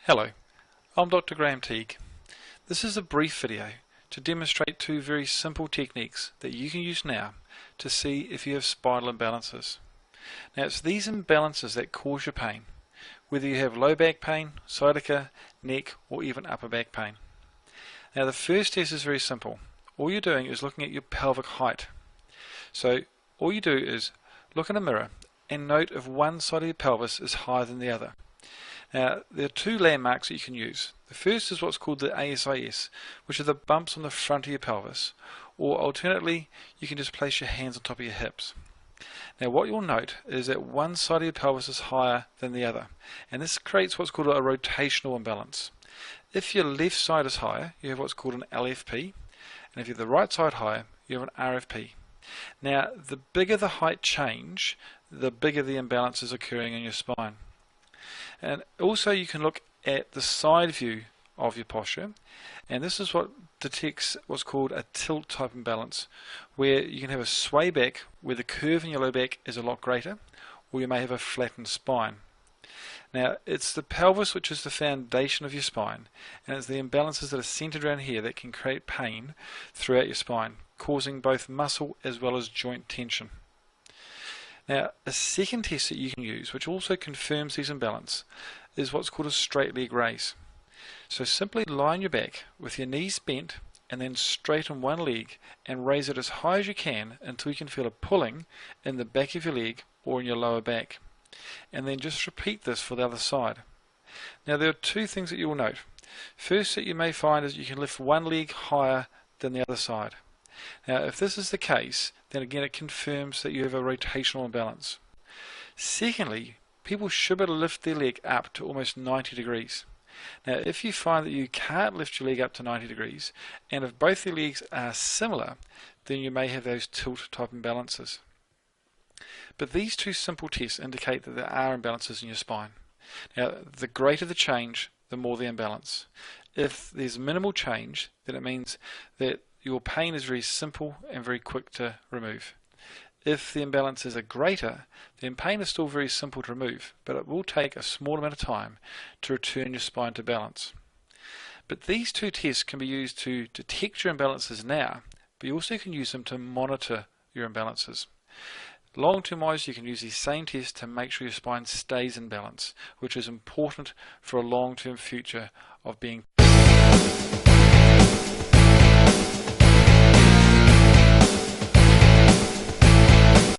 Hello, I'm Dr. Graham Teague. This is a brief video to demonstrate two very simple techniques that you can use now to see if you have spinal imbalances. Now it's these imbalances that cause your pain, whether you have low back pain, sciatica, neck or even upper back pain. Now the first test is very simple. All you're doing is looking at your pelvic height. So all you do is look in a mirror and note if one side of your pelvis is higher than the other. Now, there are two landmarks that you can use. The first is what's called the ASIS, which are the bumps on the front of your pelvis, or alternately, you can just place your hands on top of your hips. Now, what you'll note is that one side of your pelvis is higher than the other, and this creates what's called a rotational imbalance. If your left side is higher, you have what's called an LFP, and if you have the right side higher, you have an RFP. Now, the bigger the height change, the bigger the imbalance is occurring in your spine. And also you can look at the side view of your posture, and this is what detects what's called a tilt type imbalance, where you can have a sway back where the curve in your low back is a lot greater, or you may have a flattened spine. Now it's the pelvis which is the foundation of your spine, and it's the imbalances that are centered around here that can create pain throughout your spine, causing both muscle as well as joint tension. Now, a second test that you can use, which also confirms these imbalances, is what's called a straight leg raise. So simply lie on your back with your knees bent and then straighten one leg and raise it as high as you can until you can feel a pulling in the back of your leg or in your lower back. And then just repeat this for the other side. Now there are two things that you will note. First that you may find is you can lift one leg higher than the other side. Now if this is the case, then again it confirms that you have a rotational imbalance. Secondly, people should be able to lift their leg up to almost 90 degrees. Now if you find that you can't lift your leg up to 90 degrees, and if both your legs are similar, then you may have those tilt type imbalances. But these two simple tests indicate that there are imbalances in your spine. Now the greater the change, the more the imbalance. If there's minimal change, then it means that your pain is very simple and very quick to remove. If the imbalances are greater, then pain is still very simple to remove, but it will take a small amount of time to return your spine to balance. But these two tests can be used to detect your imbalances now, but you also can use them to monitor your imbalances. Long-term wise, you can use these same tests to make sure your spine stays in balance, which is important for a long-term future of being